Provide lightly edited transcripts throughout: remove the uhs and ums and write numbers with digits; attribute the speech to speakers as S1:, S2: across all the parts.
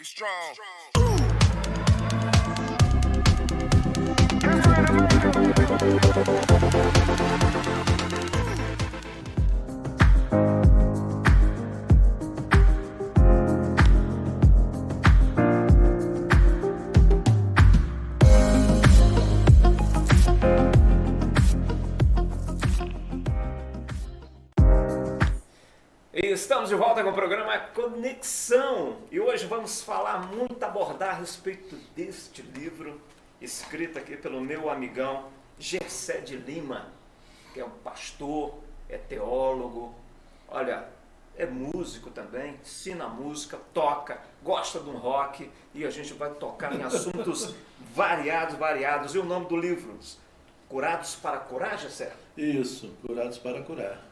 S1: strong.
S2: Estamos de volta com o programa Conexão e hoje vamos falar muito, abordar a respeito deste livro escrito aqui pelo meu amigão Gessé de Lima, que é um pastor, é teólogo, olha, é músico também, ensina música, toca, gosta de um rock e a gente vai tocar em assuntos variados. E o nome do livro? Curados para Curar, Gessé?
S3: Isso, Curados para Curar.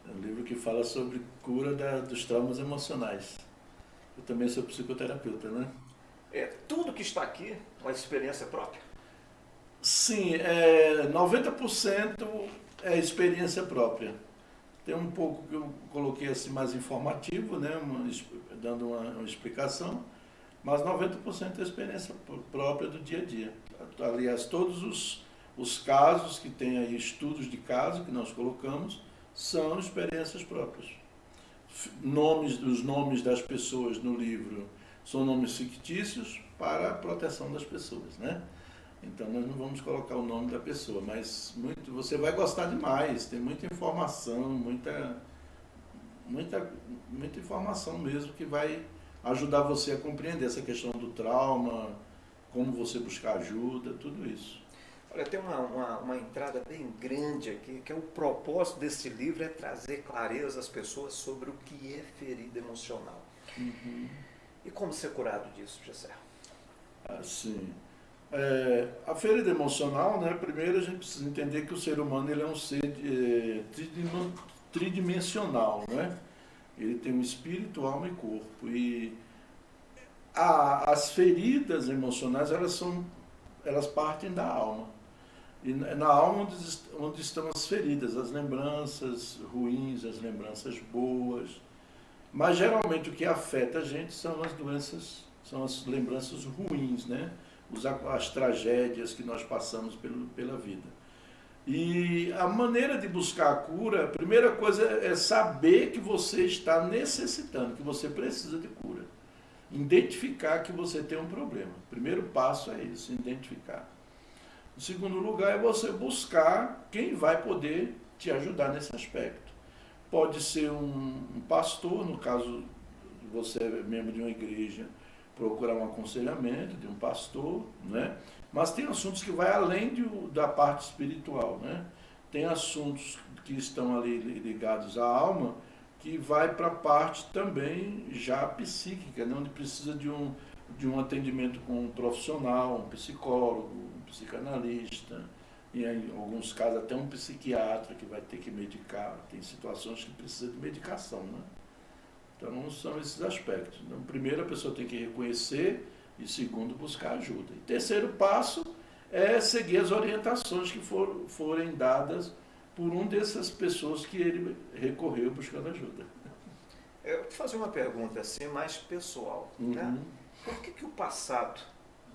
S3: É um livro que fala sobre cura dos traumas emocionais. Eu também sou psicoterapeuta, né?
S2: É tudo que está aqui uma experiência própria?
S3: Sim, 90% é experiência própria. Tem um pouco que eu coloquei assim mais informativo, né? Dando uma explicação, mas 90% é experiência própria do dia a dia. Aliás, todos os casos que tem aí, estudos de caso que nós colocamos, são experiências próprias. Os nomes das pessoas no livro são nomes fictícios para a proteção das pessoas, né? Então nós não vamos colocar o nome da pessoa, mas você vai gostar demais, tem muita informação, muita informação mesmo que vai ajudar você a compreender essa questão do trauma, como você buscar ajuda, tudo isso.
S2: Olha, tem uma entrada bem grande aqui, que é o propósito desse livro é trazer clareza às pessoas sobre o que é ferida emocional.
S3: Uhum.
S2: E como ser curado disso, Gessé?
S3: Assim, a ferida emocional, né, primeiro a gente precisa entender que o ser humano ele é um ser tridimensional, né? Ele tem um espírito, alma e corpo. E as feridas emocionais, elas partem da alma. E na alma onde estão as feridas, as lembranças ruins, as lembranças boas. Mas geralmente o que afeta a gente são as doenças, são as lembranças ruins, né? As tragédias que nós passamos pela vida. E a maneira de buscar a cura, a primeira coisa é saber que você está necessitando, que você precisa de cura. Identificar que você tem um problema. O primeiro passo é isso, identificar. O segundo lugar é você buscar quem vai poder te ajudar nesse aspecto. Pode ser um pastor, no caso você é membro de uma igreja, procurar um aconselhamento de um pastor, né? Mas tem assuntos que vai além da parte espiritual, né? Tem assuntos que estão ali ligados à alma, que vai para a parte também já psíquica, né? Onde precisa de um atendimento com um profissional, um psicólogo, um psicanalista, e em alguns casos até um psiquiatra que vai ter que medicar. Tem situações que precisa de medicação, né? Então são esses aspectos. Então, primeiro a pessoa tem que reconhecer e segundo buscar ajuda. E terceiro passo é seguir as orientações que forem dadas por dessas pessoas que ele recorreu buscando ajuda.
S2: Eu vou fazer uma pergunta assim mais pessoal, né? Por que o passado,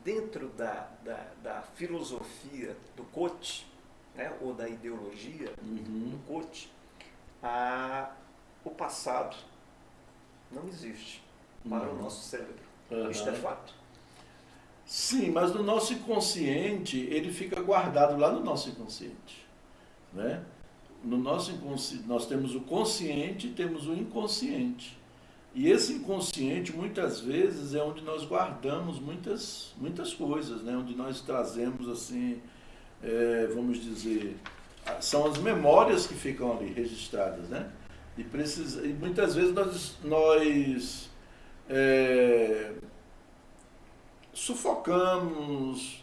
S2: dentro da filosofia do coach, né, ou da ideologia do coach, o passado não existe para o nosso cérebro? Isto é fato.
S3: Sim, mas no nosso inconsciente, ele fica guardado lá no nosso inconsciente, né? No nosso inconsciente, nós temos o consciente e temos o inconsciente. E esse inconsciente, muitas vezes, é onde nós guardamos muitas coisas, né? Onde nós trazemos, assim, vamos dizer, são as memórias que ficam ali registradas, né? E muitas vezes nós sufocamos,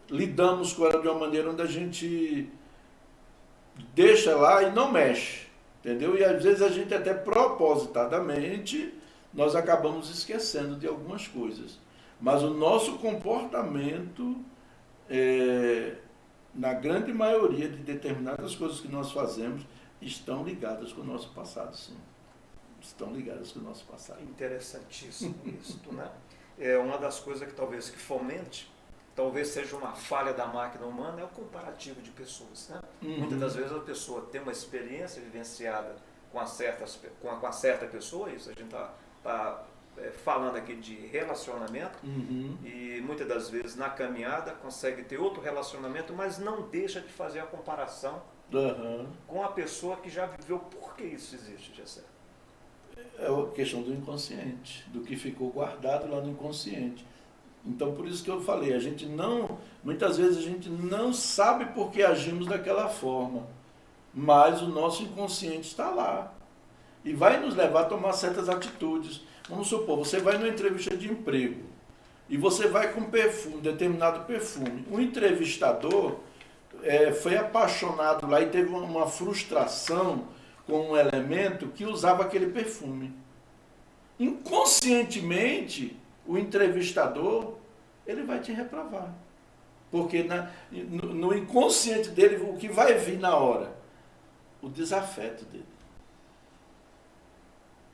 S3: lidamos com ela de uma maneira onde a gente deixa lá e não mexe, entendeu? E às vezes a gente até propositadamente nós acabamos esquecendo de algumas coisas. Mas o nosso comportamento, na grande maioria de determinadas coisas que nós fazemos, estão ligadas com o nosso passado, sim. estão ligadas com o nosso passado.
S2: Interessantíssimo isso, né? É uma das coisas que talvez que fomente, talvez seja uma falha da máquina humana, é o comparativo de pessoas, né? Muitas das vezes a pessoa tem uma experiência vivenciada com a certa pessoa, isso a gente está falando aqui de relacionamento, e muitas das vezes na caminhada consegue ter outro relacionamento, mas não deixa de fazer a comparação com a pessoa que já viveu. Por que isso existe, Gessé?
S3: É a questão do inconsciente, do que ficou guardado lá no inconsciente. Então, por isso que eu falei, muitas vezes a gente não sabe por que agimos daquela forma, mas o nosso inconsciente está lá e vai nos levar a tomar certas atitudes. Vamos supor, você vai numa entrevista de emprego e você vai com perfume, determinado perfume. O entrevistador foi apaixonado lá e teve uma frustração com um elemento que usava aquele perfume. Inconscientemente, o entrevistador, ele vai te reprovar. Porque no inconsciente dele, o que vai vir na hora? O desafeto dele.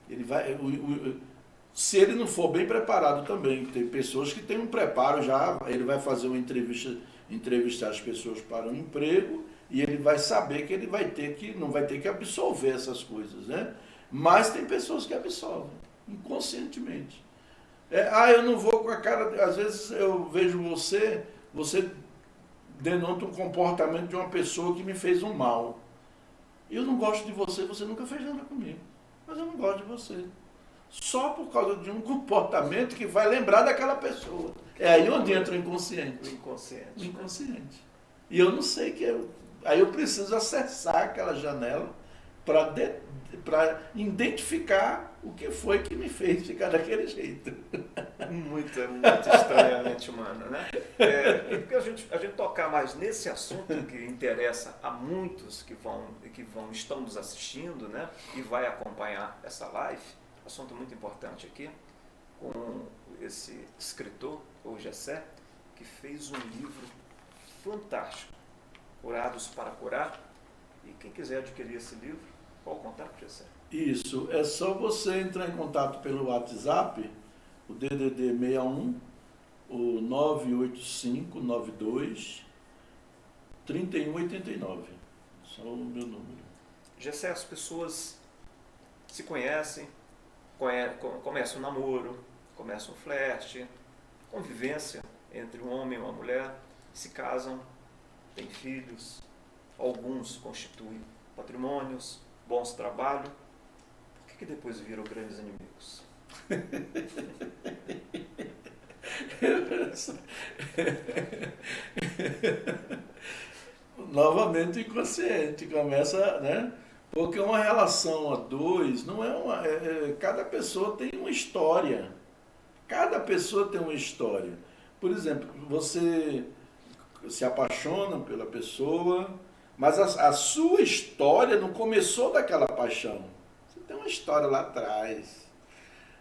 S3: Ele vai, se ele não for bem preparado também, tem pessoas que têm um preparo já, ele vai fazer uma entrevistar as pessoas para um emprego, e ele vai saber que ele não vai ter que absorver essas coisas, né? Mas tem pessoas que absorvem, inconscientemente. Eu não vou com a cara... Às vezes eu vejo você denota um comportamento de uma pessoa que me fez um mal. Eu não gosto de você, você nunca fez nada comigo, mas eu não gosto de você. Só por causa de um comportamento que vai lembrar daquela pessoa. É aí onde entra o inconsciente. O inconsciente. E eu não sei aí eu preciso acessar aquela janela para identificar o que foi que me fez ficar daquele jeito.
S2: Muito estranhamente humano, né? Porque a gente tocar mais nesse assunto que interessa a muitos que estão nos assistindo, né? E vai acompanhar essa live, assunto muito importante aqui, com esse escritor, o Gessé, que fez um livro fantástico, Curados para Curar. E quem quiser adquirir esse livro, qual o contato, Gessé?
S3: Isso, é só você entrar em contato pelo WhatsApp, o DDD 61, o 98592 3189. Só o meu número.
S2: Gessé, as pessoas se conhecem, começa um namoro, começa um flerte, convivência entre um homem e uma mulher, se casam, têm filhos, alguns constituem patrimônios, bons trabalhos. Por que depois viram grandes inimigos?
S3: Novamente inconsciente, começa, né? Porque uma relação a dois não é cada pessoa tem uma história. Cada pessoa tem uma história. Por exemplo, você se apaixona pela pessoa, mas a sua história não começou daquela paixão. Você tem uma história lá atrás.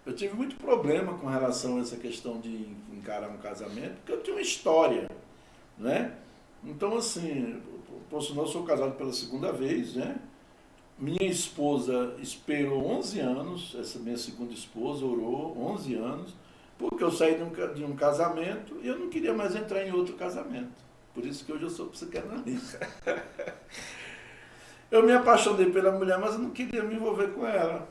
S3: Eu tive muito problema com relação a essa questão de encarar um casamento, porque eu tinha uma história, né? Então, assim, por sinal, eu sou casado pela segunda vez, né? Minha esposa esperou 11 anos, essa minha segunda esposa orou 11 anos, porque eu saí de um casamento e eu não queria mais entrar em outro casamento. Por isso que hoje eu sou psicanalista. Eu me apaixonei pela mulher, mas eu não queria me envolver com ela.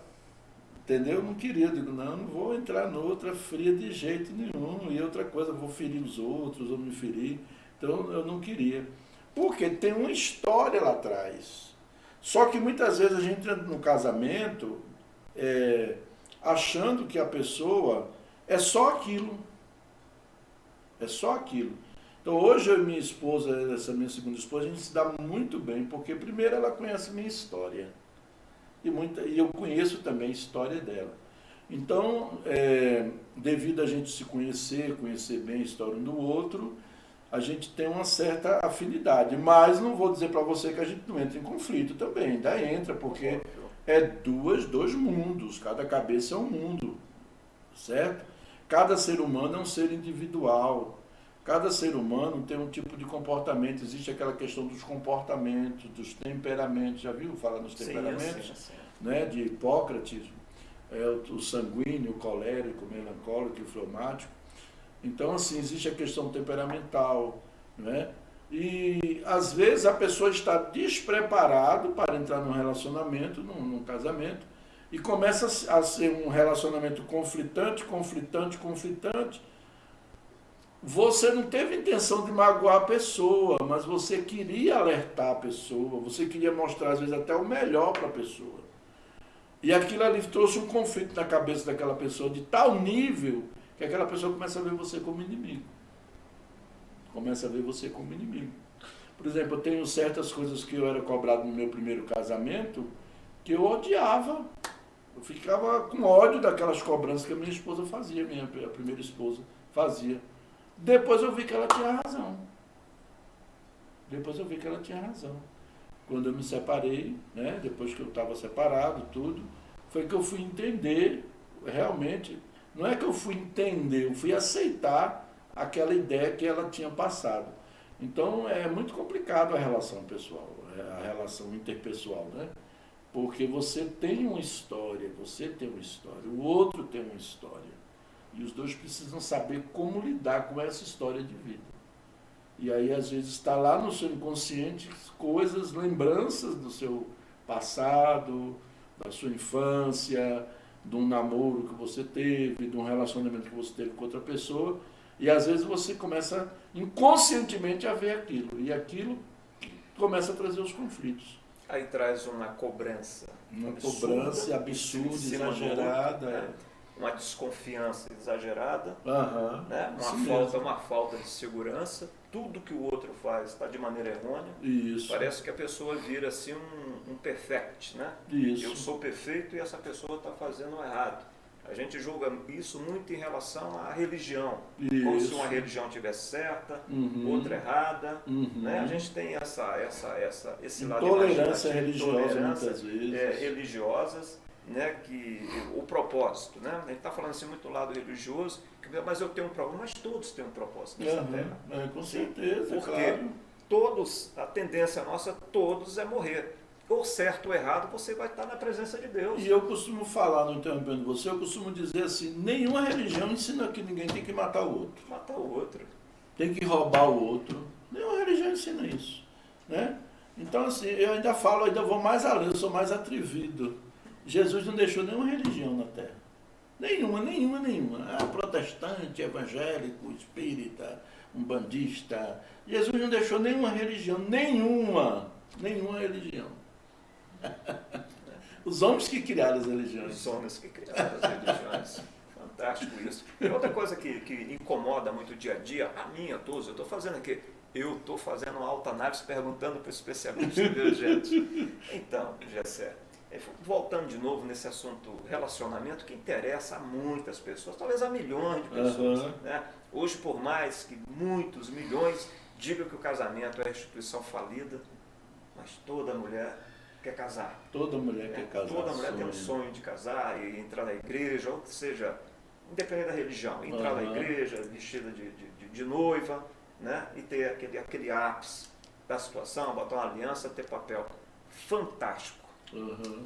S3: Entendeu? Eu não queria. Eu digo, não vou entrar noutra fria de jeito nenhum. E outra coisa, eu vou ferir os outros, vou me ferir. Então eu não queria. Porque tem uma história lá atrás. Só que muitas vezes a gente entra no casamento achando que a pessoa é só aquilo. É só aquilo. Então hoje eu e minha esposa, essa minha segunda esposa, a gente se dá muito bem, porque primeiro ela conhece minha história. E eu conheço também a história dela. Então, devido a gente se conhecer bem a história um do outro, a gente tem uma certa afinidade. Mas não vou dizer para você que a gente não entra em conflito também. Ainda entra, porque é dois mundos. Cada cabeça é um mundo, certo? Cada ser humano é um ser individual. Cada ser humano tem um tipo de comportamento. Existe aquela questão dos comportamentos, dos temperamentos. Já viu falar nos temperamentos?
S2: Sim.
S3: Né? De Hipócrates. o sanguíneo, o colérico, o melancólico e o fleumático. Então, assim, existe a questão temperamental, né? E, às vezes, a pessoa está despreparada para entrar num relacionamento, num casamento, e começa a ser um relacionamento conflitante. Você não teve intenção de magoar a pessoa, mas você queria alertar a pessoa, você queria mostrar, às vezes, até o melhor para a pessoa. E aquilo ali trouxe um conflito na cabeça daquela pessoa de tal nível que aquela pessoa começa a ver você como inimigo. Começa a ver você como inimigo. Por exemplo, eu tenho certas coisas que eu era cobrado no meu primeiro casamento que eu odiava. Eu ficava com ódio daquelas cobranças que a minha esposa fazia, a primeira esposa fazia. Depois eu vi que ela tinha razão. Quando eu me separei, né, depois que eu estava separado, tudo, foi que eu fui entender, realmente, não é que eu fui entender, eu fui aceitar aquela ideia que ela tinha passado. Então é muito complicado a relação pessoal, a relação interpessoal, né? Porque você tem uma história, o outro tem uma história. E os dois precisam saber como lidar com essa história de vida. E aí, às vezes, está lá no seu inconsciente coisas, lembranças do seu passado, da sua infância, de um namoro que você teve, de um relacionamento que você teve com outra pessoa. E, às vezes, você começa inconscientemente a ver aquilo. E aquilo começa a trazer os conflitos.
S2: Aí traz uma cobrança.
S3: Uma cobrança absurda, exagerada.
S2: Uma desconfiança exagerada, né? Uma falta de segurança. Tudo que o outro faz está de maneira errônea.
S3: Isso.
S2: Parece que a pessoa vira assim um perfect, né?
S3: Isso.
S2: Eu sou perfeito e essa pessoa está fazendo errado. A gente julga isso muito em relação à religião.
S3: Isso.
S2: Como se uma religião tivesse certa, outra errada. Né? A gente tem esse lado
S3: intolerância religiosa, muitas vezes.
S2: Religiosas, né? Que o propósito, né? A gente está falando assim muito do lado religioso, mas eu tenho um propósito, mas todos têm um propósito nessa terra.
S3: Com certeza,
S2: porque
S3: claro.
S2: Todos, a tendência nossa, todos é morrer. Ou certo ou errado, você vai estar na presença de Deus.
S3: E eu costumo falar, não interrompendo você, eu costumo dizer assim, nenhuma religião ensina que ninguém tem que matar o outro.
S2: Matar o outro.
S3: Tem que roubar o outro. Nenhuma religião ensina isso. Né? Então, assim, eu ainda vou mais além, eu sou mais atrevido. Jesus não deixou nenhuma religião na Terra. Nenhuma. Protestante, evangélico, espírita, umbandista. Jesus não deixou nenhuma religião, nenhuma religião. Os homens que criaram as religiões.
S2: Os homens que criaram as religiões. Fantástico isso. E outra coisa que incomoda muito o dia a dia, a mim, a todos, eu estou fazendo aqui, eu estou fazendo uma autoanálise perguntando para o especialista, viu, gente? Então, Gessé, voltando de novo nesse assunto relacionamento que interessa a muitas pessoas, talvez a milhões de pessoas. Né? Hoje, por mais que muitos milhões digam que o casamento é a instituição falida, mas toda mulher quer casar.
S3: Toda mulher quer casar.
S2: Toda mulher tem um sonho de casar e entrar na igreja, ou que seja, independente da religião, entrar na igreja vestida de noiva, né? E ter aquele ápice da situação, botar uma aliança, ter papel. Fantástico.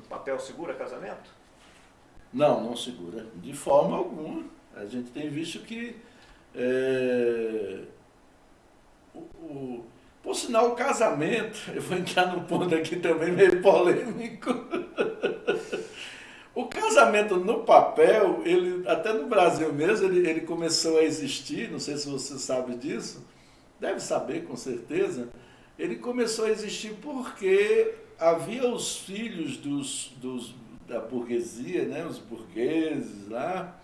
S2: Papel segura casamento?
S3: Não segura. De forma alguma. A gente tem visto que por sinal, o casamento, eu vou entrar num ponto aqui também meio polêmico. O casamento no papel, ele, até no Brasil mesmo, ele começou a existir, não sei se você sabe disso, deve saber com certeza, ele começou a existir porque havia os filhos da burguesia, né, os burgueses lá,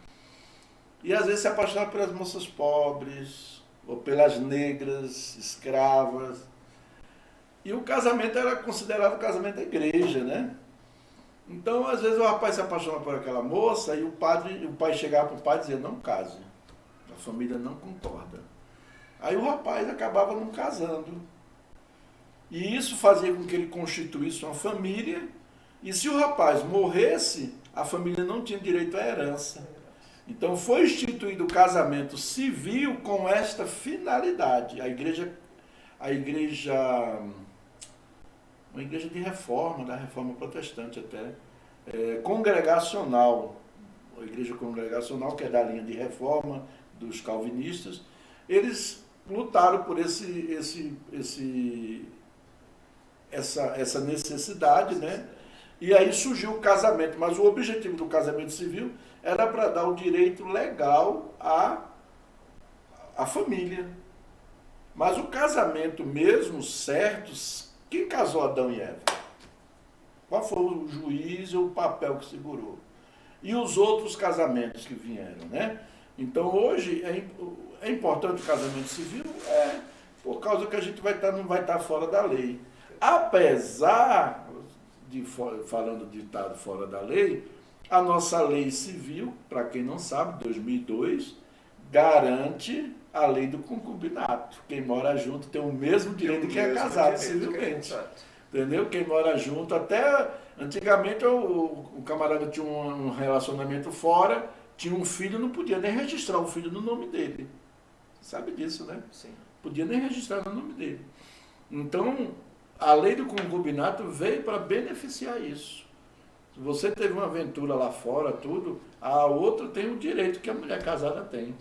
S3: e às vezes se apaixonavam pelas moças pobres, ou pelas negras, escravas. E o casamento era considerado o casamento da igreja, né? Então, às vezes o rapaz se apaixonava por aquela moça e o pai chegava para o pai e dizia, não case, a família não concorda. Aí o rapaz acabava não casando. E isso fazia com que ele constituísse uma família, e se o rapaz morresse, a família não tinha direito à herança. Então foi instituído o casamento civil com esta finalidade. Uma igreja de reforma, da reforma protestante até, congregacional, a igreja congregacional, que é da linha de reforma dos calvinistas, eles lutaram por essa necessidade, né? E aí surgiu o casamento, mas o objetivo do casamento civil era para dar o direito legal à família. Mas o casamento mesmo, certo, quem casou Adão e Eva? Qual foi o juiz ou o papel que segurou? E os outros casamentos que vieram, né? Então hoje é importante o casamento civil? Por causa que a gente não vai estar fora da lei. Apesar de, falando de estar fora da lei, a nossa lei civil, para quem não sabe, 2002, garante a lei do concubinato. Quem mora junto tem o mesmo direito que é casado civilmente. Entendeu? Quem mora junto, até antigamente o camarada tinha um relacionamento fora, tinha um filho, não podia nem registrar o filho no nome dele. Você sabe disso, né?
S2: Sim.
S3: Podia nem registrar no nome dele. Então, a lei do concubinato veio para beneficiar isso. Se você teve uma aventura lá fora, tudo, a outra tem o direito que a mulher casada tem.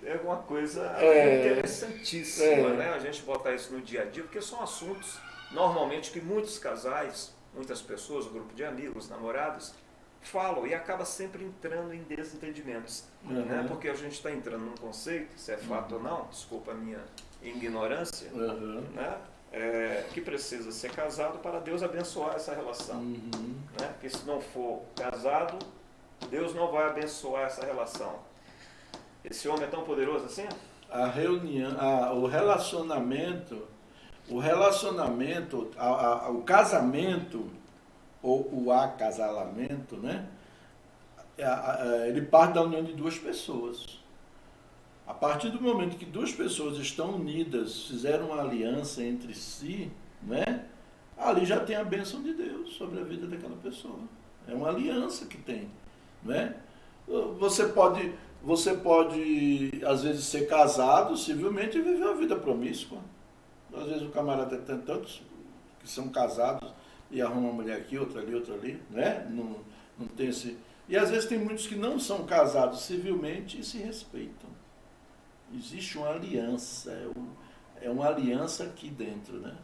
S2: É uma coisa interessantíssima, né? A gente botar isso no dia a dia, porque são assuntos, normalmente, que muitos casais, muitas pessoas, um grupo de amigos, namorados, falam e acaba sempre entrando em desentendimentos. Né? Porque a gente está entrando num conceito, se é fato ou não, desculpa a minha ignorância, né? Que precisa ser casado para Deus abençoar essa relação. Né? Porque se não for casado, Deus não vai abençoar essa relação. Esse homem é tão poderoso assim?
S3: O relacionamento, o casamento ou o acasalamento, né? Ele parte da união de duas pessoas. A partir do momento que duas pessoas estão unidas, fizeram uma aliança entre si, né? Ali já tem a bênção de Deus sobre a vida daquela pessoa. É uma aliança que tem, né? Você pode, às vezes, ser casado civilmente e viver uma vida promíscua. Às vezes o camarada tem tantos que são casados e arruma uma mulher aqui, outra ali, né? Não tem esse... E às vezes tem muitos que não são casados civilmente e se respeitam. Existe uma aliança, é uma aliança aqui dentro, né?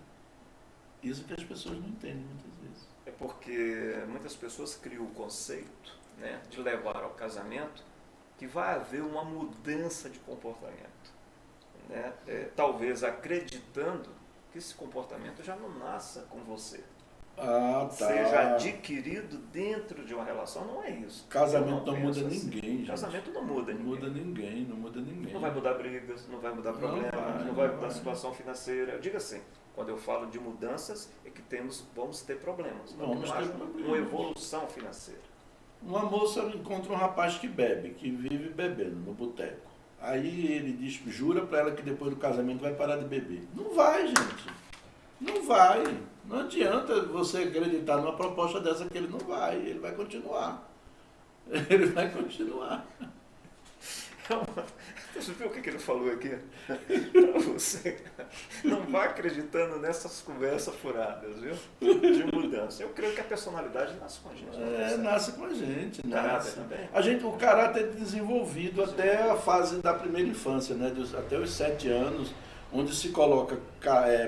S3: Isso que as pessoas não entendem muitas vezes.
S2: É porque muitas pessoas criam o conceito, né, de levar ao casamento que vai haver uma mudança de comportamento. Né? Talvez acreditando que esse comportamento já não nasça com você. Seja adquirido dentro de uma relação, não é isso.
S3: Casamento não muda ninguém, gente.
S2: Casamento não muda ninguém.
S3: Não muda ninguém.
S2: Não vai mudar brigas, não vai mudar problemas, não vai mudar situação financeira. Eu digo assim, quando eu falo de mudanças, é que vamos ter problemas. Vamos ter uma evolução financeira.
S3: Uma moça encontra um rapaz que bebe, que vive bebendo no boteco. Aí ele jura para ela que depois do casamento vai parar de beber. Não vai, gente. Não vai. Não adianta você acreditar numa proposta dessa que ele não vai. Ele vai continuar. Ele vai continuar.
S2: Você viu o que ele falou aqui? Para você. Não vá acreditando nessas conversas furadas, viu? De mudança. Eu creio que a personalidade nasce com a gente.
S3: Nasce com a gente.
S2: O caráter também?
S3: O caráter é desenvolvido até a fase da primeira infância, né? Até os 7 anos, onde se coloca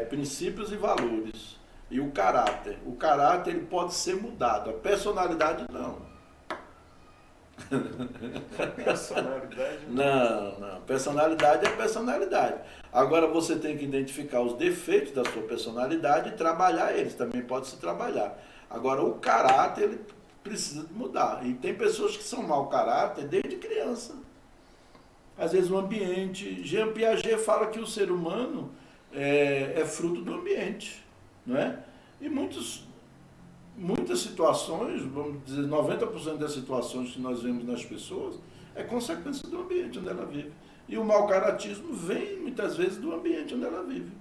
S3: princípios e valores. E o caráter. O caráter ele pode ser mudado. A personalidade não.
S2: Personalidade?
S3: Não. Personalidade é personalidade. Agora você tem que identificar os defeitos da sua personalidade e trabalhar eles. Também pode se trabalhar. Agora o caráter ele precisa mudar. E tem pessoas que são mau caráter desde criança. Às vezes o ambiente. Jean Piaget fala que o ser humano é fruto do ambiente. Não é? E muitas situações, vamos dizer, 90% das situações que nós vemos nas pessoas é consequência do ambiente onde ela vive. E o mau caratismo vem, muitas vezes, do ambiente onde ela vive.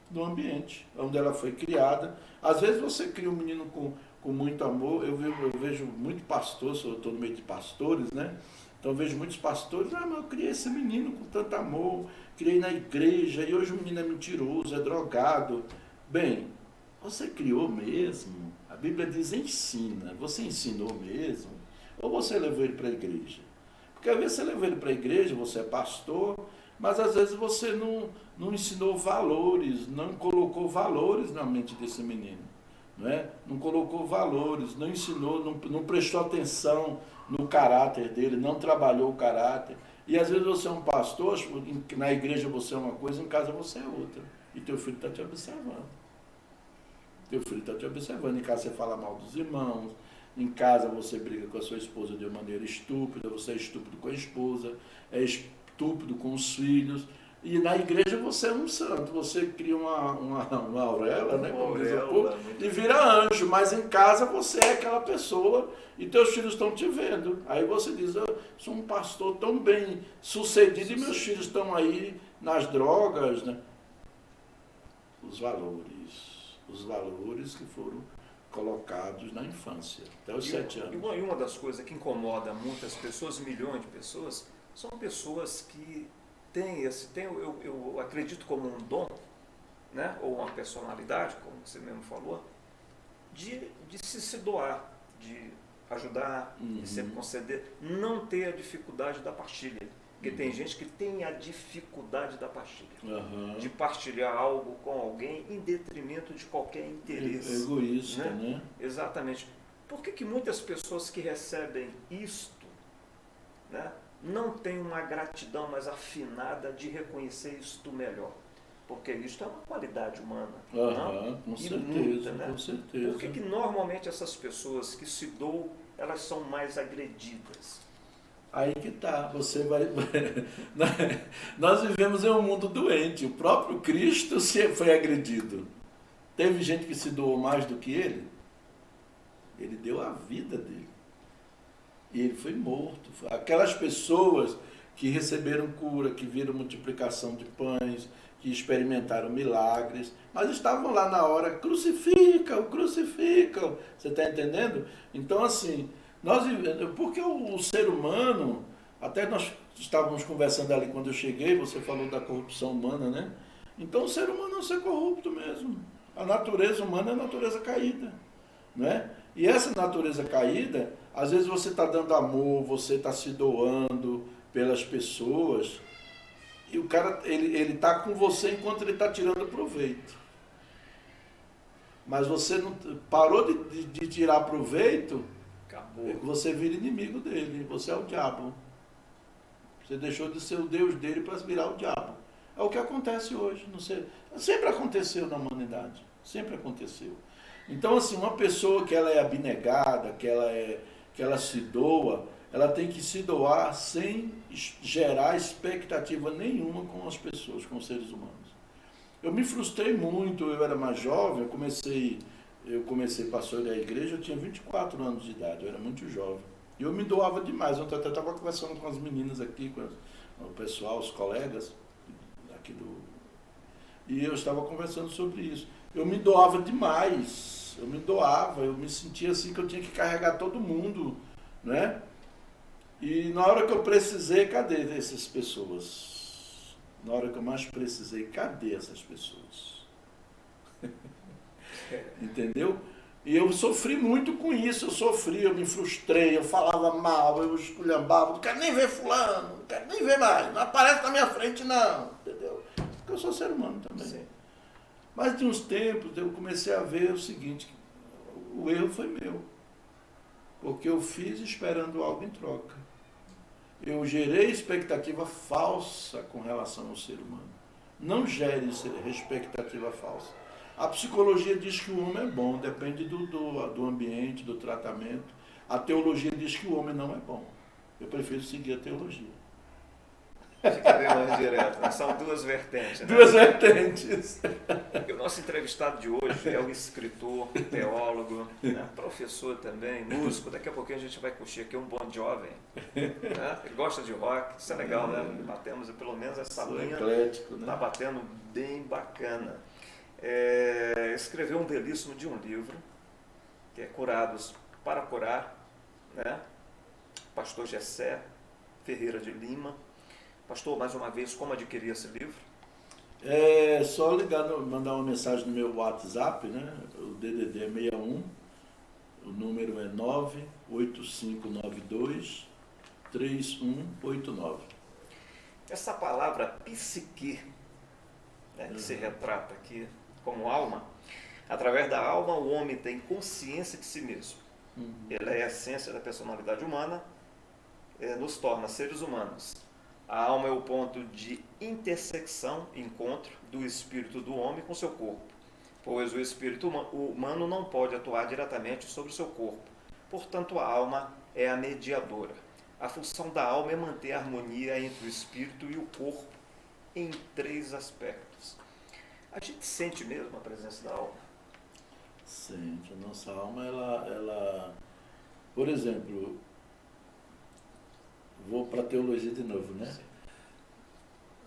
S3: Do ambiente onde ela foi criada. Às vezes você cria um menino com muito amor. Eu vejo muito pastor, eu estou no meio de pastores, né? Então eu vejo muitos pastores, mas eu criei esse menino com tanto amor, criei na igreja, e hoje o menino é mentiroso, é drogado. Bem, você criou mesmo? A Bíblia diz ensina. Você ensinou mesmo? Ou você levou ele para a igreja? Porque às vezes você levou ele para a igreja, você é pastor, mas às vezes você não ensinou valores, não colocou valores na mente desse menino. Não é? Não colocou valores, não ensinou, não prestou atenção no caráter dele, não trabalhou o caráter. E às vezes você é um pastor, na igreja você é uma coisa, em casa você é outra. E teu filho está te observando. Teu filho está te observando. Em casa você fala mal dos irmãos, em casa você briga com a sua esposa de uma maneira estúpida, você é estúpido com a esposa, é estúpido com os filhos. E na igreja você é um santo, você cria uma auréola, né, como diz o povo, e vira anjo, mas em casa você é aquela pessoa e teus filhos estão te vendo. Aí você diz, eu sou um pastor tão bem sucedido e meus filhos estão aí nas drogas, né? Os valores que foram colocados na infância, até os 7 anos.
S2: E uma das coisas que incomoda muitas pessoas, milhões de pessoas, são pessoas que eu acredito como um dom, né, ou uma personalidade, como você mesmo falou, de se doar, de ajudar, de sempre conceder, não ter a dificuldade da partilha. Porque tem gente que tem a dificuldade da partilha, de partilhar algo com alguém em detrimento de qualquer interesse.
S3: Egoísta, né?
S2: Exatamente. Por que muitas pessoas que recebem isto, né, não têm uma gratidão mais afinada de reconhecer isto melhor? Porque isto é uma qualidade humana.
S3: Com certeza,
S2: muita, né?
S3: Com certeza.
S2: Por que normalmente essas pessoas que se doam, elas são mais agredidas?
S3: Aí que tá, você vai... Nós vivemos em um mundo doente, o próprio Cristo foi agredido. Teve gente que se doou mais do que ele? Ele deu a vida dele. E ele foi morto. Aquelas pessoas que receberam cura, que viram multiplicação de pães, que experimentaram milagres, mas estavam lá na hora, crucificam. Você está entendendo? Então, assim, porque o ser humano, até nós estávamos conversando ali quando eu cheguei, você falou da corrupção humana, né? Então, o ser humano é um ser corrupto mesmo. A natureza humana é a natureza caída, né? E essa natureza caída, às vezes você está dando amor, você está se doando pelas pessoas, e o cara, ele está com você enquanto ele está tirando proveito. Mas você não parou de tirar proveito, acabou. Você vira inimigo dele, você é o diabo. Você deixou de ser o Deus dele para virar o diabo. É o que acontece hoje. Não sei, sempre aconteceu na humanidade, sempre aconteceu. Então, assim, uma pessoa que ela é abnegada, que ela se doa, ela tem que se doar sem gerar expectativa nenhuma com as pessoas, com os seres humanos. Eu me frustrei muito, eu era mais jovem, eu comecei pastor da igreja, eu tinha 24 anos de idade, eu era muito jovem. E eu me doava demais, eu até estava conversando com as meninas aqui, com o pessoal, os colegas aqui e eu estava conversando sobre isso. Eu me doava demais, eu me sentia assim que eu tinha que carregar todo mundo, né? E na hora que eu precisei, cadê essas pessoas? Na hora que eu mais precisei, cadê essas pessoas? Entendeu? E eu sofri muito com isso, eu me frustrei, eu falava mal, eu esculhambava, não quero nem ver fulano, não quero nem ver mais, não aparece na minha frente não, entendeu? Porque eu sou ser humano também. Sim. Mas de uns tempos eu comecei a ver o seguinte, o erro foi meu, porque eu fiz esperando algo em troca. Eu gerei expectativa falsa com relação ao ser humano. Não gere expectativa falsa. A psicologia diz que o homem é bom, depende do ambiente, do tratamento. A teologia diz que o homem não é bom. Eu prefiro seguir a teologia.
S2: Fica bem mais direto. São duas vertentes, né?
S3: Duas vertentes.
S2: E o nosso entrevistado de hoje é um escritor, teólogo, né? Professor também, músico. Daqui a pouquinho a gente vai curtir aqui um Bon Jovi. Né? Ele gosta de rock, isso é legal, né? Batemos pelo menos essa linha.
S3: Eclético, né?
S2: Está batendo bem bacana. Escreveu um belíssimo de um livro, que é Curados para Curar, né? Pastor Gessé Ferreira de Lima. Pastor, mais uma vez, como adquirir esse livro?
S3: É só ligar, mandar uma mensagem no meu WhatsApp, né? O DDD é O número é 98592-3189.
S2: Essa palavra psique, né, que se retrata aqui como alma, através da alma o homem tem consciência de si mesmo. Ela é a essência da personalidade humana, nos torna seres humanos. A alma é o ponto de intersecção, encontro do espírito do homem com seu corpo, pois o espírito humano não pode atuar diretamente sobre o seu corpo. Portanto, a alma é a mediadora. A função da alma é manter a harmonia entre o espírito e o corpo em 3 aspectos. A gente sente mesmo a presença da alma?
S3: Sente. A nossa alma, ela... Por exemplo, vou para a teologia de novo, né?
S2: Sim.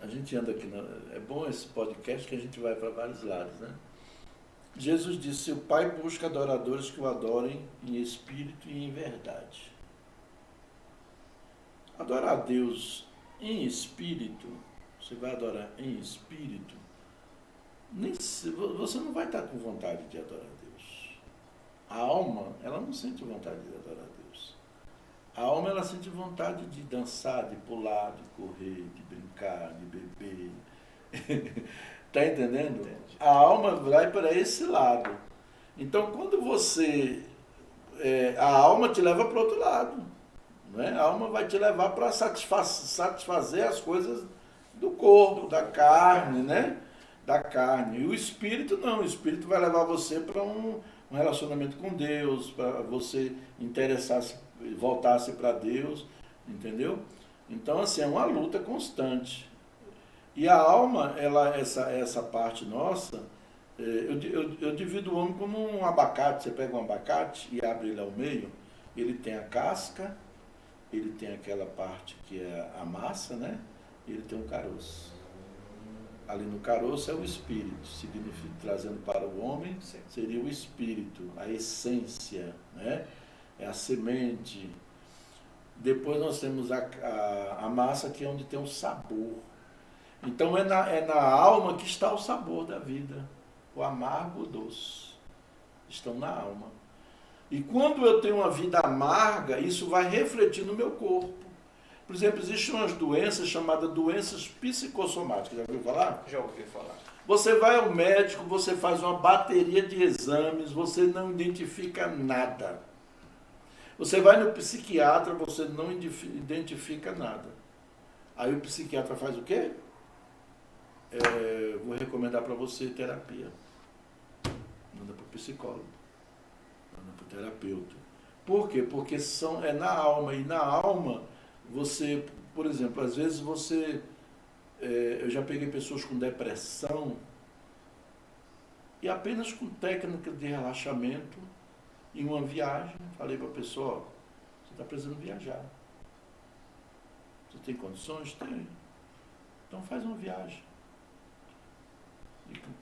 S3: A gente anda aqui, é bom esse podcast que a gente vai para vários lados, né? Jesus disse: o Pai busca adoradores que o adorem em espírito e em verdade. Adorar a Deus em espírito, você vai adorar em espírito, você não vai estar com vontade de adorar a Deus. A alma, ela não sente vontade de adorar a Deus. A alma, ela sente vontade de dançar, de pular, de correr, de brincar, de beber. Está entendendo?
S2: Entendi.
S3: A alma vai para esse lado. Então, quando você... a alma te leva para o outro lado. Né? A alma vai te levar para satisfazer as coisas do corpo, da carne, né? Da carne. E o espírito não. O espírito vai levar você para um relacionamento com Deus, para você interessar-se, voltar-se para Deus, entendeu? Então, assim, é uma luta constante. E a alma, essa parte nossa, eu divido o homem como um abacate. Você pega um abacate e abre ele ao meio, ele tem a casca, ele tem aquela parte que é a massa, né? E ele tem um caroço. Ali no caroço é o espírito, significa, trazendo para o homem, seria o espírito, a essência, né? É a semente. Depois nós temos a massa, que é onde tem o sabor. Então é na alma que está o sabor da vida. O amargo, o doce estão na alma. E quando eu tenho uma vida amarga, isso vai refletir no meu corpo. Por exemplo, existem umas doenças chamadas doenças psicossomáticas. Já ouviu falar?
S2: Já ouvi falar.
S3: Você vai ao médico, você faz uma bateria de exames, você não identifica nada. Você vai no psiquiatra, você não identifica nada. Aí o psiquiatra faz o quê? Vou recomendar para você terapia. Manda para o psicólogo. Manda para o terapeuta. Por quê? Porque é na alma. E na alma, você, por exemplo, às vezes você... eu já peguei pessoas com depressão e apenas com técnicas de relaxamento, em uma viagem, falei para a pessoa: você está precisando viajar. Você tem condições? Tem. Então faz uma viagem.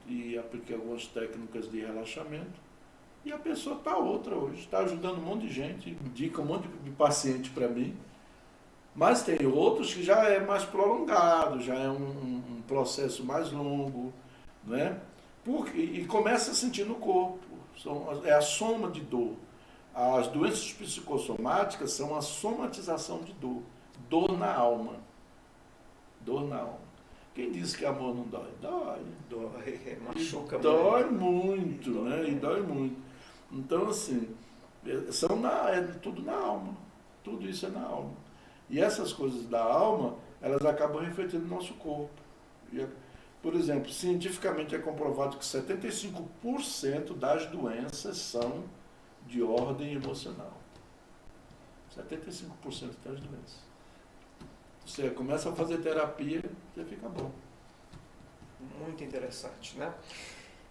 S3: E apliquei algumas técnicas de relaxamento. E a pessoa está outra hoje. Está ajudando um monte de gente, indica um monte de paciente para mim. Mas tem outros que já é mais prolongado, já é um processo mais longo, né? E começa a sentir no corpo. É a soma de dor. As doenças psicossomáticas são a somatização de dor. Dor na alma. Dor na alma. Quem disse que amor não dói? Dói.
S2: Dói, machuca muito.
S3: Dói muito, né? E dói muito. Então, assim, é tudo na alma. Tudo isso é na alma. E essas coisas da alma, elas acabam refletindo no nosso corpo. Por exemplo, cientificamente é comprovado que 75% das doenças são de ordem emocional. 75% das doenças. Você começa a fazer terapia, você fica bom.
S2: Muito interessante, né?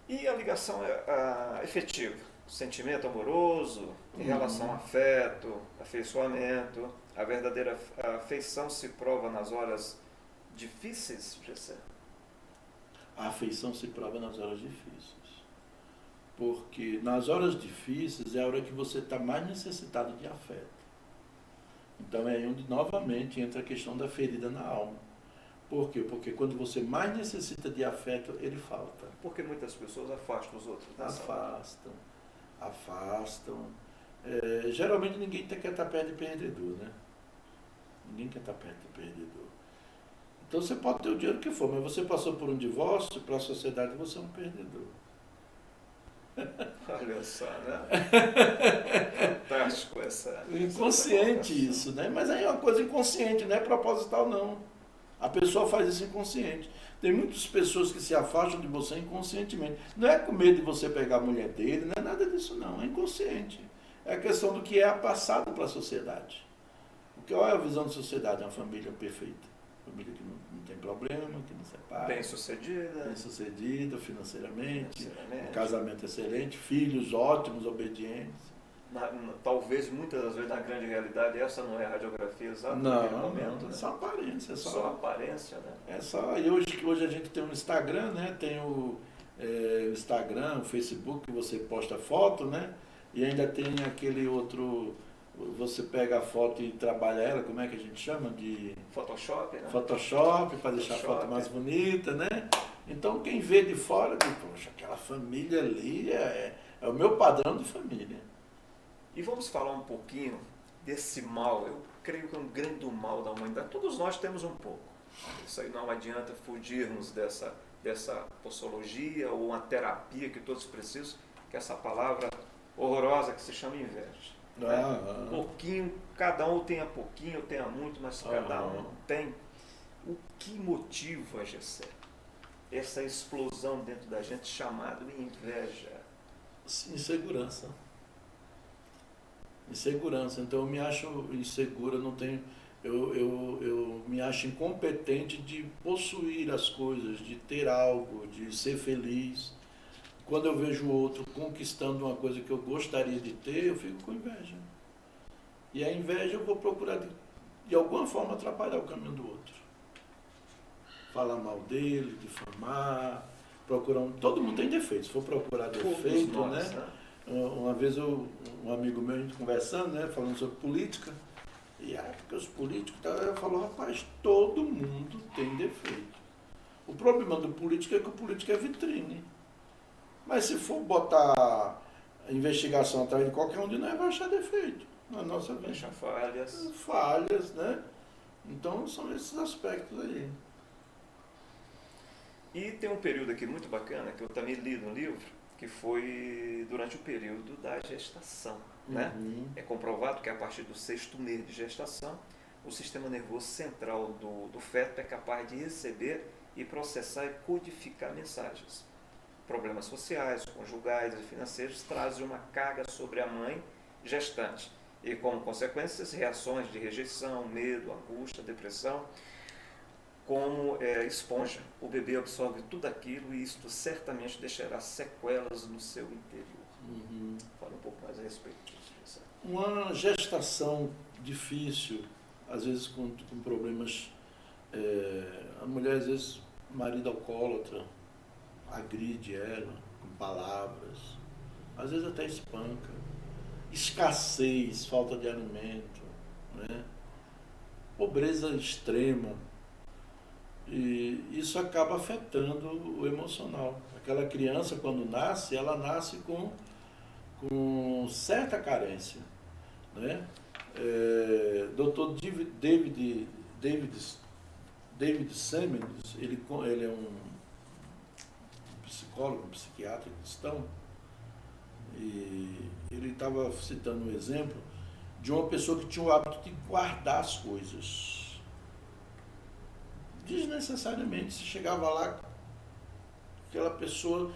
S2: E a ligação efetiva? Sentimento amoroso, em relação a afeto, afeiçoamento. A verdadeira afeição se prova nas horas difíceis, Gessé?
S3: A afeição se prova nas horas difíceis. Porque nas horas difíceis é a hora que você está mais necessitado de afeto. Então é onde novamente entra a questão da ferida na alma. Por quê? Porque quando você mais necessita de afeto, ele falta.
S2: Porque muitas pessoas afastam os outros.
S3: Afastam. Geralmente ninguém quer estar perto de perdedor, né? Ninguém quer estar perto de perdedor. Então você pode ter o dinheiro que for, mas você passou por um divórcio, para a sociedade você é um perdedor.
S2: Olha só, né? Fantástico essa.
S3: Inconsciente isso, né? Mas aí é uma coisa inconsciente, não é proposital não. A pessoa faz isso inconsciente. Tem muitas pessoas que se afastam de você inconscientemente. Não é com medo de você pegar a mulher dele, não é nada disso não, é inconsciente. É a questão do que é passado para a sociedade. Qual é a visão da sociedade? É uma família perfeita. Família que não tem problema, que não separa. Bem-sucedida financeiramente, um casamento excelente, filhos ótimos, obedientes.
S2: Talvez, muitas das vezes, na grande realidade, essa não é a radiografia exata
S3: naquele
S2: momento.
S3: Não,
S2: né?
S3: É só aparência. É
S2: só aparência, né?
S3: E hoje a gente tem um Instagram, né? Tem o Instagram, o Facebook, que você posta foto, né? E ainda tem aquele outro, você pega a foto e trabalha ela, como é que a gente chama? De
S2: Photoshop, né?
S3: Photoshop, para deixar a foto mais bonita, né? Então quem vê de fora diz, poxa, aquela família ali é o meu padrão de família.
S2: E vamos falar um pouquinho desse mal. Eu creio que é um grande mal da humanidade. Todos nós temos um pouco. Isso aí não adianta fugirmos dessa possologia ou uma terapia que todos precisam, que é essa palavra horrorosa que se chama inveja. Um pouquinho, cada um tenha pouquinho, tenha muito, mas cada um tem. O que motiva, Gessé, essa explosão dentro da gente chamada inveja?
S3: Insegurança. Então eu me acho insegura, não tenho, eu me acho incompetente de possuir as coisas, de ter algo, de ser feliz. Quando eu vejo o outro conquistando uma coisa que eu gostaria de ter, eu fico com inveja. E a inveja eu vou procurar de alguma forma atrapalhar o caminho do outro. Falar mal dele, difamar, procurar todo mundo tem defeito, se for procurar defeito, nós, né? Uma vez um amigo meu, a gente conversando, né, falando sobre política, e porque os políticos, eu falo, rapaz, todo mundo tem defeito. O problema do político é que o político é vitrine. Mas se for botar a investigação atrás de qualquer um de nós, vai achar defeito. Na nossa vida.
S2: Deixa falhas.
S3: Falhas, né? Então são esses aspectos aí.
S2: E tem um período aqui muito bacana, que eu também li no livro, que foi durante o período da gestação. Né? É comprovado que a partir do 6º mês de gestação, o sistema nervoso central do feto é capaz de receber e processar e codificar mensagens. Problemas sociais, conjugais e financeiros trazem uma carga sobre a mãe gestante e, como consequências, reações de rejeição, medo, angústia, depressão. Como esponja, o bebê absorve tudo aquilo e isto certamente deixará sequelas no seu interior. Fala um pouco mais a respeito disso.
S3: Uma gestação difícil, às vezes com problemas, a mulher às vezes, marido alcoólatra, agride ela com palavras, às vezes até espanca, escassez, falta de alimento, né? Pobreza extrema, e isso acaba afetando o emocional. Aquela criança, quando nasce, ela nasce com certa carência, né? Dr. David Semen's, ele é um psicólogo, um psiquiatra cristão, e ele estava citando um exemplo de uma pessoa que tinha o hábito de guardar as coisas. Desnecessariamente, se chegava lá, aquela pessoa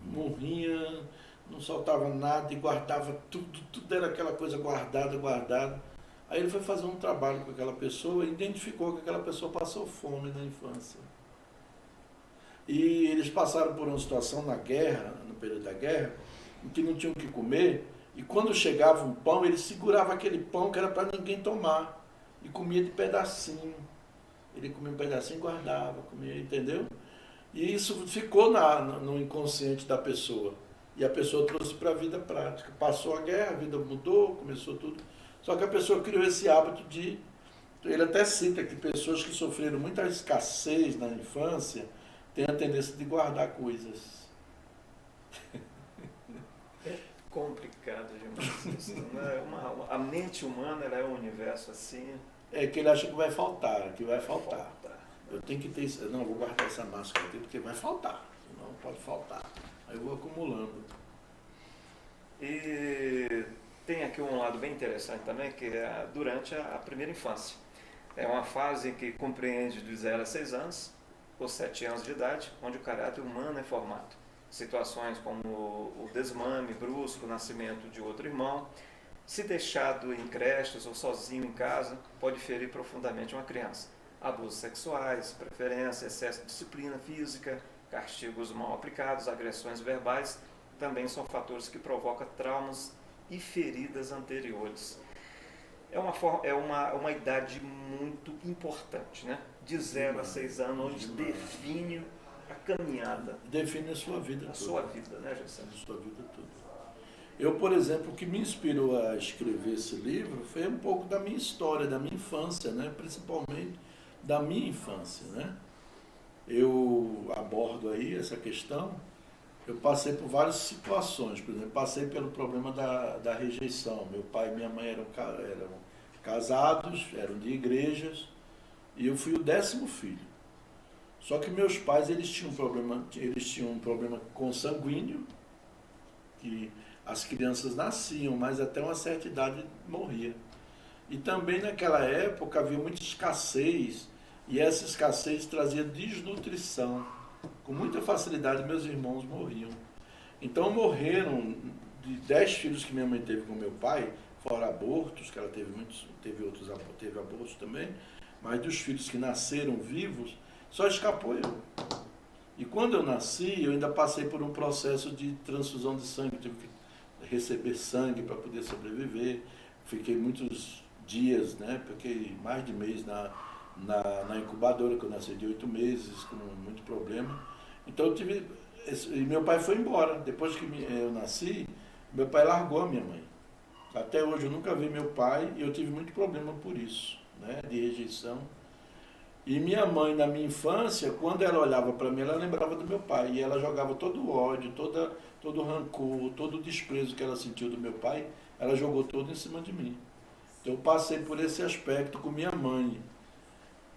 S3: morria, não soltava nada e guardava tudo era aquela coisa guardada. Aí ele foi fazer um trabalho com aquela pessoa e identificou que aquela pessoa passou fome na infância. E eles passaram por uma situação na guerra, no período da guerra, em que não tinham o que comer, e quando chegava um pão, ele segurava aquele pão que era para ninguém tomar, e comia de pedacinho. Ele comia um pedacinho e guardava, comia, entendeu? E isso ficou no inconsciente da pessoa. E a pessoa trouxe para a vida prática. Passou a guerra, a vida mudou, começou tudo. Só que a pessoa criou esse hábito de... Ele até cita que pessoas que sofreram muita escassez na infância têm a tendência de guardar coisas.
S2: Complicado demais isso, né? A mente humana, ela é um universo assim.
S3: É que ele acha que vai faltar, que vai faltar.
S2: Falta.
S3: Eu tenho que ter isso. Não, vou guardar essa máscara aqui porque vai faltar. Senão pode faltar. Aí eu vou acumulando.
S2: E tem aqui um lado bem interessante também, que é durante a primeira infância. É uma fase que compreende de 0 a 6 anos, ou 7 anos de idade, onde o caráter humano é formado. Situações como o desmame brusco, o nascimento de outro irmão, se deixado em creches ou sozinho em casa, pode ferir profundamente uma criança. Abusos sexuais, preferência, excesso de disciplina física, castigos mal aplicados, agressões verbais, também são fatores que provocam traumas e feridas anteriores. É uma idade muito importante, né? De 0 a 6 anos, onde define a caminhada.
S3: Define a sua vida toda.
S2: A sua vida, né, José?
S3: A sua vida toda. Eu, por exemplo, o que me inspirou a escrever esse livro foi um pouco da minha história, da minha infância, né? Principalmente da minha infância, né? Eu abordo aí essa questão. Eu passei por várias situações, por exemplo, passei pelo problema da rejeição. Meu pai e minha mãe eram casados, eram de igrejas, e eu fui o 10º filho. Só que meus pais, eles tinham um problema consanguíneo, que as crianças nasciam, mas até uma certa idade morria. E também naquela época havia muita escassez, e essa escassez trazia desnutrição. Com muita facilidade meus irmãos morriam. Então morreram de 10 filhos que minha mãe teve com meu pai, fora abortos, que ela teve abortos também, mas dos filhos que nasceram vivos, só escapou eu. E quando eu nasci, eu ainda passei por um processo de transfusão de sangue, tive que receber sangue para poder sobreviver. Fiquei muitos dias, né? Fiquei mais de mês na incubadora, que eu nasci de 8 meses, com muito problema. Então eu tive. E meu pai foi embora. Depois que eu nasci, meu pai largou a minha mãe. Até hoje eu nunca vi meu pai e eu tive muito problema por isso, né? De rejeição. E minha mãe, na minha infância, quando ela olhava para mim, ela lembrava do meu pai. E ela jogava todo o ódio, todo o rancor, todo o desprezo que ela sentiu do meu pai, ela jogou todo em cima de mim. Então eu passei por esse aspecto com minha mãe.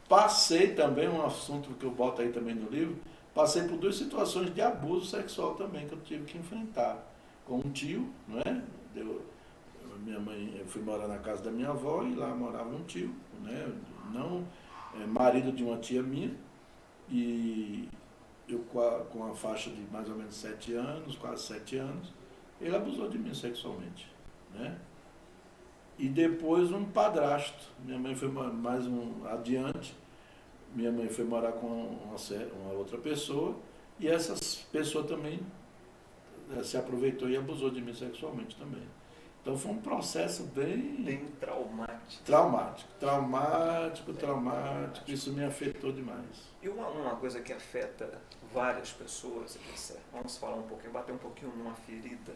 S3: Passei também, um assunto que eu boto aí também no livro, passei por 2 situações de abuso sexual também que eu tive que enfrentar. Com um tio, não é? Minha mãe, eu fui morar na casa da minha avó e lá morava um tio, né? Marido de uma tia minha, e eu com a faixa de mais ou menos 7 anos, quase 7 anos, ele abusou de mim sexualmente, né? E depois um padrasto, minha mãe foi mais adiante, minha mãe foi morar com uma outra pessoa, e essa pessoa também se aproveitou e abusou de mim sexualmente também. Então foi um processo bem traumático, isso me afetou demais.
S2: E uma coisa que afeta várias pessoas, vamos falar um pouquinho, bater um pouquinho numa ferida,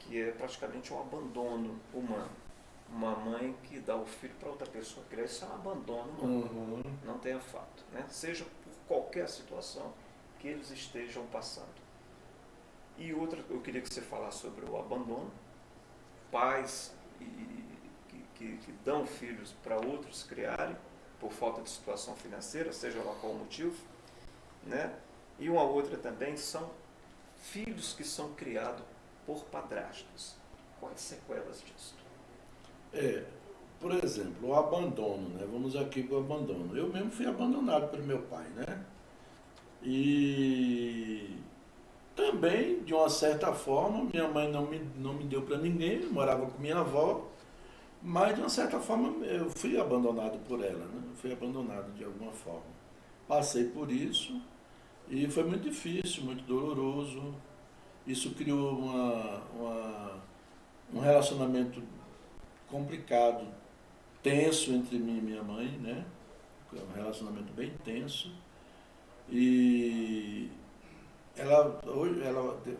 S2: que é praticamente um abandono humano. Uma mãe que dá o filho para outra pessoa criar, isso é um abandono humano, não tenha fato, né? Seja por qualquer situação que eles estejam passando. E outra, eu queria que você falasse sobre o abandono, pais que dão filhos para outros criarem por falta de situação financeira, seja lá qual o motivo, né? E uma outra também são filhos que são criados por padrastos. Quais sequelas disso?
S3: Por exemplo, o abandono, né? Vamos aqui para o abandono. Eu mesmo fui abandonado pelo meu pai, né? E também, de uma certa forma, minha mãe não me deu para ninguém, eu morava com minha avó, mas de uma certa forma eu fui abandonado por ela, né? Fui abandonado de alguma forma. Passei por isso e foi muito difícil, muito doloroso. Isso criou um relacionamento complicado, tenso entre mim e minha mãe, né? Um relacionamento bem tenso. E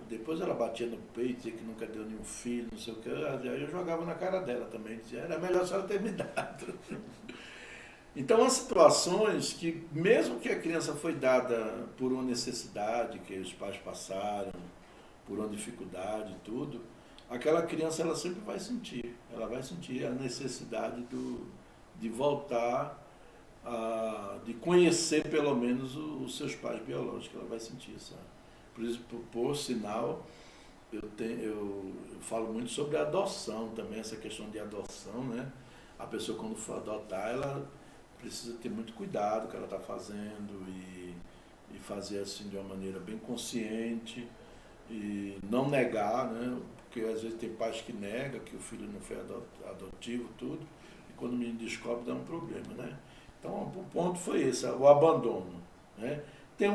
S3: depois ela batia no peito, dizia que nunca deu nenhum filho, não sei o que. Aí eu jogava na cara dela também, dizia, era melhor a senhora ter me dado. Então, há situações que, mesmo que a criança foi dada por uma necessidade que os pais passaram, por uma dificuldade e tudo, aquela criança ela sempre vai sentir, ela vai sentir a necessidade de voltar, de conhecer pelo menos os seus pais biológicos, ela vai sentir isso. Por isso, por sinal, eu falo muito sobre a adoção também, essa questão de adoção, né? A pessoa quando for adotar, ela precisa ter muito cuidado com o que ela está fazendo e fazer assim de uma maneira bem consciente e não negar, né? Porque às vezes tem pais que negam que o filho não foi adotivo, tudo, e quando o menino descobre dá um problema, né? Então o ponto foi esse, o abandono, né? Tem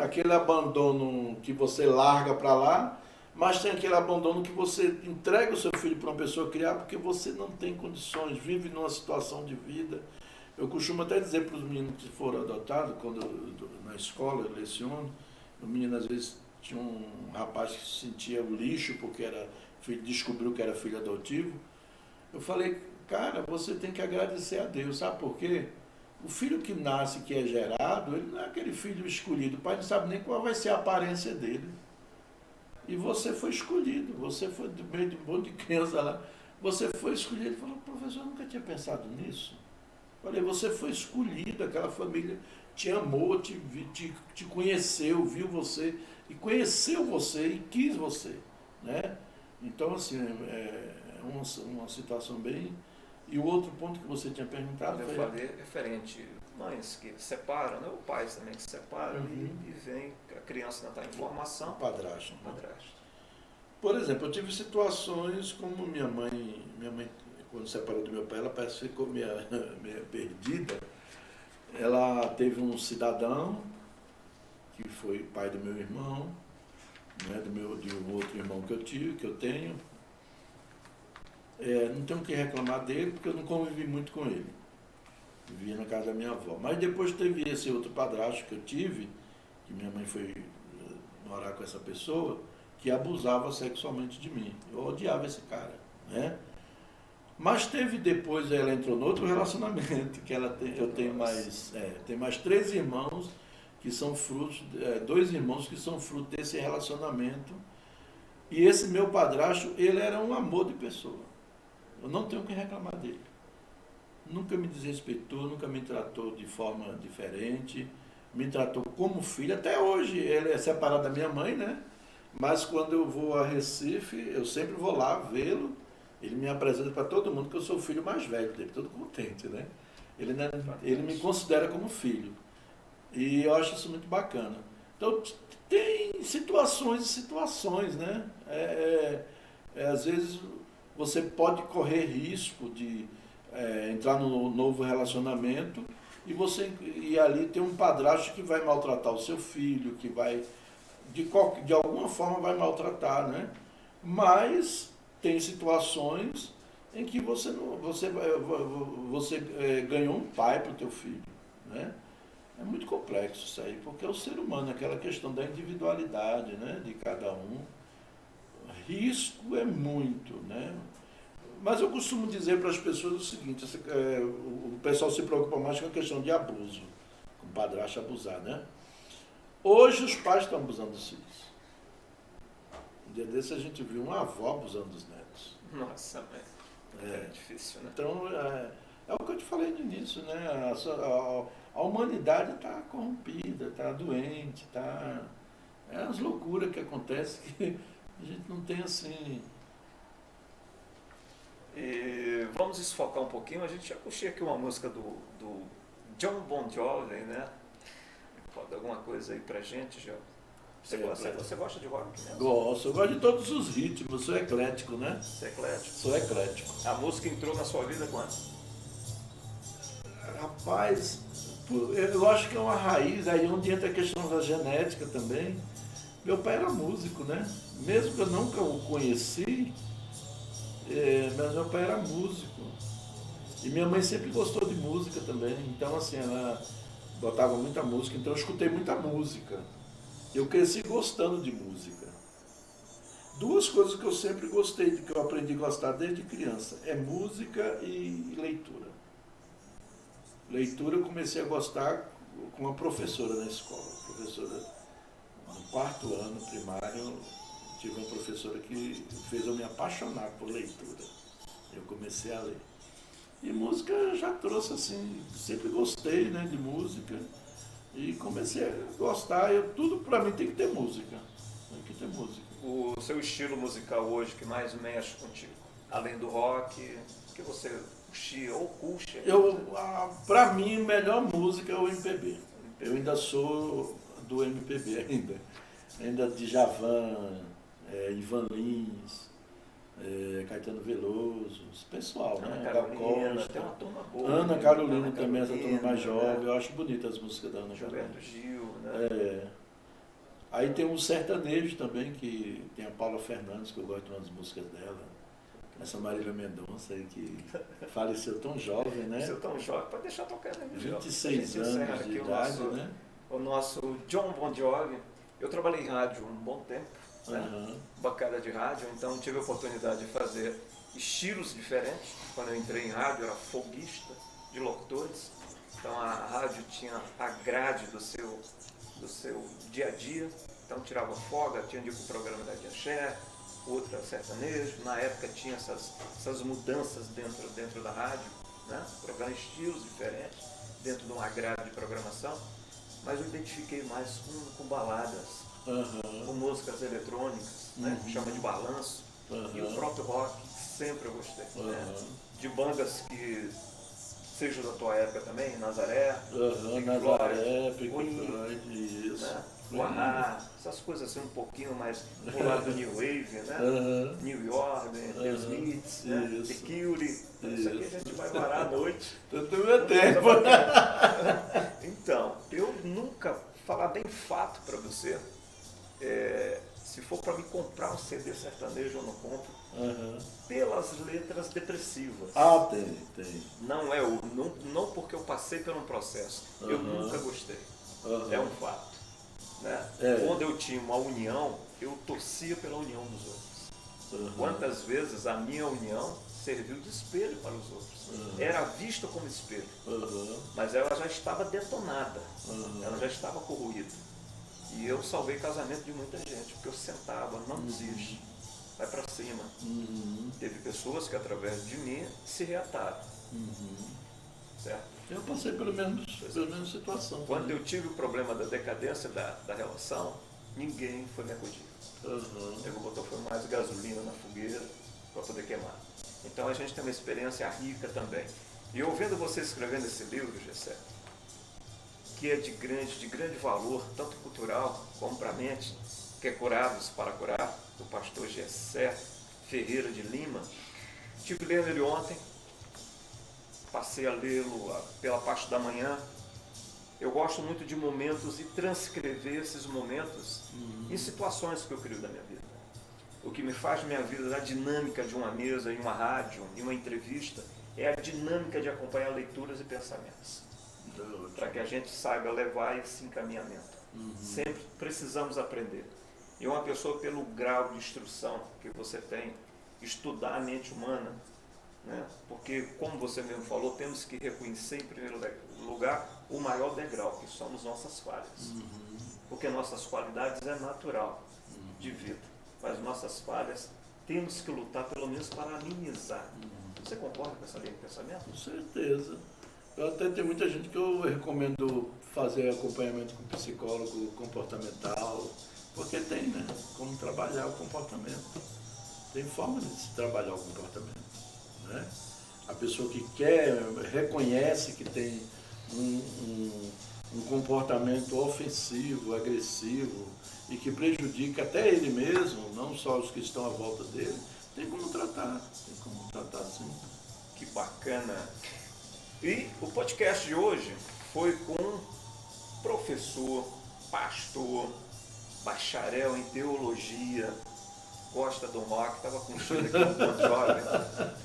S3: aquele abandono que você larga para lá, mas tem aquele abandono que você entrega o seu filho para uma pessoa criar porque você não tem condições, vive numa situação de vida. Eu costumo até dizer para os meninos que foram adotados, quando na escola eu leciono, o menino às vezes tinha um rapaz que se sentia lixo porque descobriu que era filho adotivo. Eu falei, cara, você tem que agradecer a Deus, sabe por quê? O filho que nasce, que é gerado, ele não é aquele filho escolhido, o pai não sabe nem qual vai ser a aparência dele. E você foi escolhido, você foi do meio de um monte de criança lá, você foi escolhido. Ele falou, professor, eu nunca tinha pensado nisso. Falei, você foi escolhido, aquela família te amou, te conheceu, viu você, e conheceu você e quis você, né? Então, assim, é uma situação bem... E o outro ponto que você tinha perguntado
S2: eu falei referente mães que separam, né? Ou pais também que separam e vem, a criança não está em formação.
S3: Padrasto. Por exemplo, eu tive situações como minha mãe, quando separou do meu pai, ela parece que ficou meio perdida. Ela teve um cidadão que foi pai do meu irmão, né, de um outro irmão que eu tenho. Não tenho o que reclamar dele, porque eu não convivi muito com ele. Vivia na casa da minha avó. Mas depois teve esse outro padrasto que eu tive, que minha mãe foi morar com essa pessoa, que abusava sexualmente de mim. Eu odiava esse cara, né? Mas teve depois, ela entrou no outro relacionamento, que eu tenho mais 3 irmãos que são frutos, 2 irmãos que são fruto desse relacionamento. E esse meu padrasto, ele era um amor de pessoa. Eu não tenho o que reclamar dele. Nunca me desrespeitou, nunca me tratou de forma diferente, me tratou como filho. Até hoje, ele é separado da minha mãe, né? Mas quando eu vou a Recife, eu sempre vou lá vê-lo. Ele me apresenta para todo mundo que eu sou o filho mais velho dele, todo contente, né? Ele me considera como filho. E eu acho isso muito bacana. Então, tem situações e situações, né? Às vezes você pode correr risco de entrar num novo relacionamento e ali tem um padrasto que vai maltratar o seu filho, que vai, de alguma forma, vai maltratar, né? Mas tem situações em que você ganhou um pai para o teu filho, né? É muito complexo isso aí, porque é o ser humano, aquela questão da individualidade, né, de cada um. Risco é muito, né? Mas eu costumo dizer para as pessoas o seguinte, o pessoal se preocupa mais com a questão de abuso, com o padrasto abusar, né? Hoje os pais estão abusando dos filhos. Um dia desse a gente viu uma avó abusando dos netos.
S2: Nossa, é difícil, né?
S3: Então, é o que eu te falei no início, né? A humanidade está corrompida, está doente, é as loucuras que acontecem que a gente não tem assim...
S2: E vamos desfocar um pouquinho, a gente já puxei aqui uma música do John Bon Jovi, né? Pode alguma coisa aí pra gente, Gil? Você gosta de rock mesmo?
S3: Gosto, eu gosto de todos os ritmos, sou eclético, né?
S2: Você é eclético?
S3: Sou eclético.
S2: A música entrou na sua vida quando?
S3: Rapaz, eu acho que é uma raiz, aí onde entra a questão da genética também. Meu pai era músico, né? Mesmo que eu nunca o conheci, mas meu pai era músico. E minha mãe sempre gostou de música também. Então, assim, ela botava muita música, então eu escutei muita música. Eu cresci gostando de música. 2 coisas que eu sempre gostei, que eu aprendi a gostar desde criança, é música e leitura. Leitura eu comecei a gostar com uma professora na escola. Professora, no 4º ano primário, tive uma professora que fez eu me apaixonar por leitura. Eu comecei a ler. E música eu já trouxe assim, sempre gostei, né, de música. E comecei a gostar, tudo pra mim tem que ter música. Tem que ter música.
S2: O seu estilo musical hoje que mais mexe contigo? Além do rock, que você puxa ou puxa?
S3: Pra mim, a melhor música é o MPB. Eu ainda sou do MPB ainda de Djavan, Ivan Lins, Caetano Veloso, esse pessoal,
S2: Ana
S3: né?
S2: Carolina, tem uma turma boa.
S3: Ana
S2: né?
S3: Carolina
S2: Ana
S3: também, essa turma mais jovem.
S2: né?
S3: Eu acho bonitas as músicas da Ana Carolina.
S2: Gilberto Gil, né?
S3: Aí tem um sertanejo também, que tem a Paula Fernandes, que eu gosto de umas músicas dela. Essa Marília Mendonça aí, que faleceu tão jovem, né?
S2: Faleceu tão jovem, pode deixar tocando.
S3: 26 anos de idade, né?
S2: O nosso John Bon Jovi. Eu trabalhei em rádio um bom tempo, né? Bancada de rádio, então tive a oportunidade de fazer estilos diferentes. Quando eu entrei em rádio, eu era folguista de locutores. Então a rádio tinha a grade do seu dia a dia. Então tirava folga, tinha de ir para o programa da Axé, outra sertanejo. Na época tinha essas mudanças dentro da rádio, né? Programas, estilos diferentes, dentro de uma grade de programação. Mas eu identifiquei mais com baladas, com músicas eletrônicas, né? Que chama de balanço. E o próprio rock, sempre eu gostei. Né? De bandas que sejam da tua época também, Nazaré,
S3: Nazaré, Pink Floyd, isso.
S2: Né? O Ahá, essas coisas assim um pouquinho mais pro lado do New Wave, né? New York, The Smiths, né? The Cure. Isso aqui a gente vai varar à noite.
S3: Tanto meu tempo.
S2: Então, eu nunca falar bem fato para você. Se for para me comprar um CD sertanejo, eu não compro. Pelas letras depressivas.
S3: Tem.
S2: Não porque eu passei por um processo. Eu nunca gostei. É um fato. Né? Quando eu tinha uma união, eu torcia pela união dos outros. Quantas vezes a minha união serviu de espelho para os outros. Era vista como espelho. Mas ela já estava detonada. Ela já estava corroída. E eu salvei casamento de muita gente, porque eu sentava, não desiste, vai para cima. Teve pessoas que através de mim se reataram. Certo?
S3: Eu passei pela mesma situação.
S2: Quando eu tive o problema da decadência da relação, ninguém foi me acudir. Ele botou foi mais gasolina na fogueira para poder queimar. Então a gente tem uma experiência rica também. E ouvindo você escrevendo esse livro, Gessé, que é de grande valor, tanto cultural como para a mente, que é Curados para Curar, do pastor Gessé Ferreira de Lima. Estive lendo ele ontem, passei a lê-lo pela parte da manhã. Eu gosto muito de momentos e transcrever esses momentos em situações que eu crio da minha vida. O que me faz minha vida, a dinâmica de uma mesa, em uma rádio, em uma entrevista, é a dinâmica de acompanhar leituras e pensamentos. Para que a gente saiba levar esse encaminhamento. Sempre precisamos aprender. E uma pessoa, pelo grau de instrução que você tem, estudar a mente humana, né? Porque, como você mesmo falou, temos que reconhecer, em primeiro lugar, o maior degrau, que somos nossas falhas. Porque nossas qualidades é natural de vida, mas nossas falhas temos que lutar, pelo menos, para minimizar. Você concorda com essa linha de pensamento?
S3: Com certeza. Eu até tenho muita gente que eu recomendo fazer acompanhamento com psicólogo comportamental, porque tem, né? Como trabalhar o comportamento. Tem forma de se trabalhar o comportamento, né? A pessoa que quer, reconhece que tem um comportamento ofensivo, agressivo e que prejudica até ele mesmo, não só os que estão à volta dele, tem como tratar sim.
S2: Que bacana! E o podcast de hoje foi com professor, pastor, bacharel em teologia, gosta do rock, estava com um show aqui no Bon Jovi,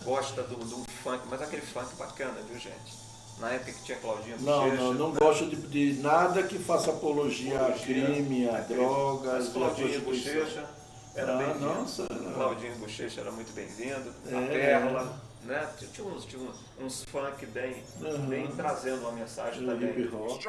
S2: gosta do funk, mas aquele funk bacana, viu, gente? Na época que tinha Claudinha Bochecha.
S3: Não gosto de nada que faça apologia a crime, a drogas,
S2: mas Claudinha Bochecha era bem-vindo.
S3: Nossa,
S2: Claudinha Bochecha era muito bem-vindo, a Perla, né? Tinha uns funk bem trazendo uma mensagem também.
S3: Hip hop.